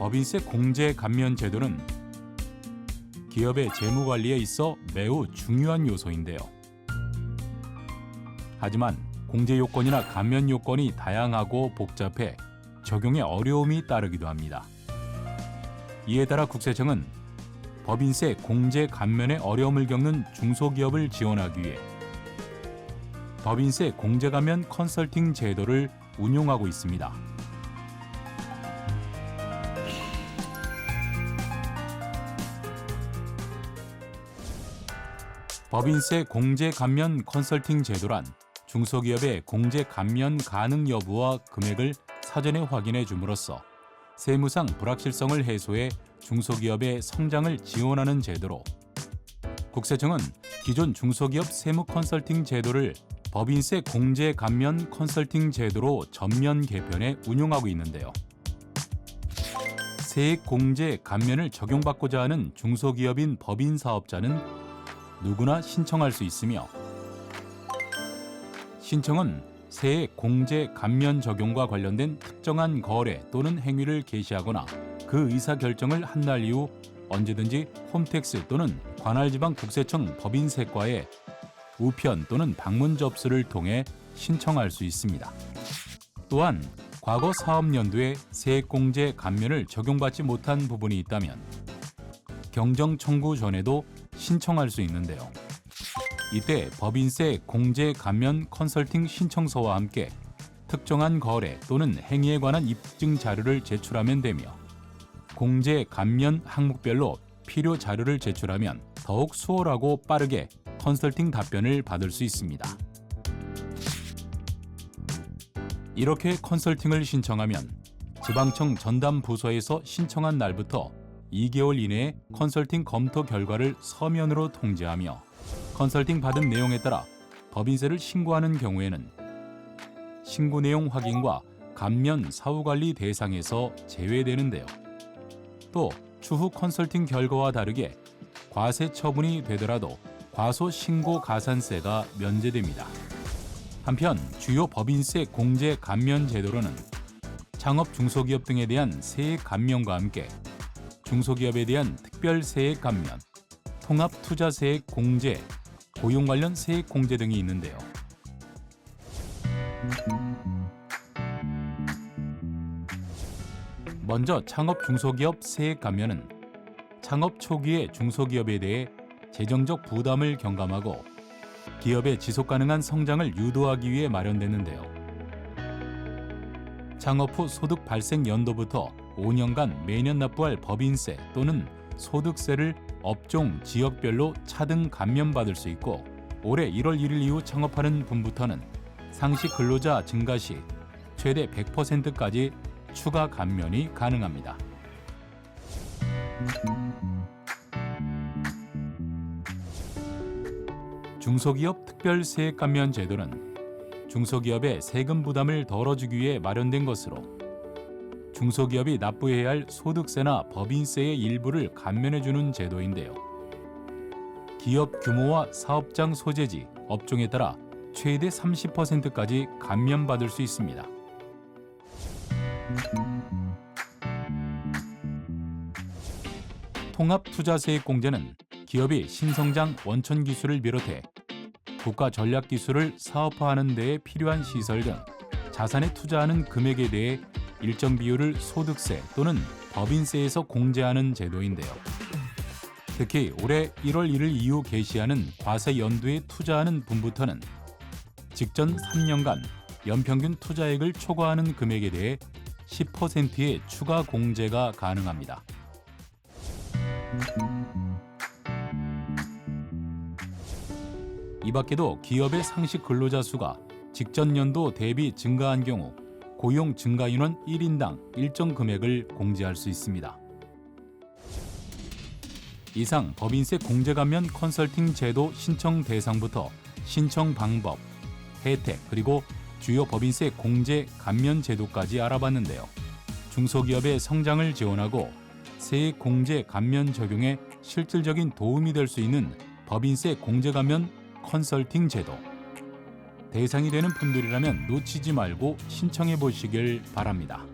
법인세 공제 감면 제도는 기업의 재무 관리에 있어 매우 중요한 요소인데요. 하지만 공제 요건이나 감면 요건이 다양하고 복잡해 적용에 어려움이 따르기도 합니다. 이에 따라 국세청은 법인세 공제 감면에 어려움을 겪는 중소기업을 지원하기 위해 법인세 공제 감면 컨설팅 제도를 운용하고 있습니다. 법인세 공제 감면 컨설팅 제도란 중소기업의 공제 감면 가능 여부와 금액을 사전에 확인해 줌으로써 세무상 불확실성을 해소해 중소기업의 성장을 지원하는 제도로, 국세청은 기존 중소기업 세무 컨설팅 제도를 법인세 공제 감면 컨설팅 제도로 전면 개편해 운용하고 있는데요. 세액 공제 감면을 적용받고자 하는 중소기업인 법인 사업자는 누구나 신청할 수 있으며, 신청은 세액 공제 감면 적용과 관련된 특정한 거래 또는 행위를 개시하거나 그 의사결정을 한 날 이후 언제든지 홈택스 또는 관할지방국세청 법인세과에 우편 또는 방문 접수를 통해 신청할 수 있습니다. 또한 과거 사업연도에 세액공제 감면을 적용받지 못한 부분이 있다면 경정 청구 전에도 신청할 수 있는데요. 이때 법인세 공제 감면 컨설팅 신청서와 함께 특정한 거래 또는 행위에 관한 입증 자료를 제출하면 되며, 공제 감면 항목별로 필요 자료를 제출하면 더욱 수월하고 빠르게 컨설팅 답변을 받을 수 있습니다. 이렇게 컨설팅을 신청하면 지방청 전담 부서에서 신청한 날부터 2개월 이내에 컨설팅 검토 결과를 서면으로 통지하며, 컨설팅 받은 내용에 따라 법인세를 신고하는 경우에는 신고 내용 확인과 감면 사후관리 대상에서 제외되는데요. 또 추후 컨설팅 결과와 다르게 과세 처분이 되더라도 과소 신고 가산세가 면제됩니다. 한편 주요 법인세 공제 감면 제도로는 창업 중소기업 등에 대한 세액 감면과 함께 중소기업에 대한 특별 세액 감면, 통합 투자 세액 공제, 고용 관련 세액 공제 등이 있는데요. 먼저 창업 중소기업 세액 감면은 창업 초기의 중소기업에 대해 재정적 부담을 경감하고 기업의 지속 가능한 성장을 유도하기 위해 마련됐는데요. 창업 후 소득 발생 연도부터 5년간 매년 납부할 법인세 또는 소득세를 업종, 지역별로 차등 감면받을 수 있고, 올해 1월 1일 이후 창업하는 분부터는 상시 근로자 증가 시 최대 100%까지 추가 감면이 가능합니다. 중소기업 특별세액 감면 제도는 중소기업의 세금 부담을 덜어주기 위해 마련된 것으로, 중소기업이 납부해야 할 소득세나 법인세의 일부를 감면해주는 제도인데요. 기업 규모와 사업장 소재지, 업종에 따라 최대 30%까지 감면받을 수 있습니다. 통합투자세액 공제는 기업이 신성장 원천 기술을 비롯해 국가 전략 기술을 사업화하는 데에 필요한 시설 등 자산에 투자하는 금액에 대해 일정 비율을 소득세 또는 법인세에서 공제하는 제도인데요. 특히 올해 1월 1일 이후 개시하는 과세 연도에 투자하는 분부터는 직전 3년간 연평균 투자액을 초과하는 금액에 대해 10%의 추가 공제가 가능합니다. 이 밖에도 기업의 상시 근로자 수가 직전 연도 대비 증가한 경우 고용 증가 인원 1인당 일정 금액을 공제할 수 있습니다. 이상 법인세 공제 감면 컨설팅 제도 신청 대상부터 신청 방법, 혜택, 그리고 주요 법인세 공제 감면 제도까지 알아봤는데요. 중소기업의 성장을 지원하고 세액 공제 감면 적용에 실질적인 도움이 될 수 있는 법인세 공제 감면 컨설팅 제도. 대상이 되는 분들이라면 놓치지 말고 신청해 보시길 바랍니다.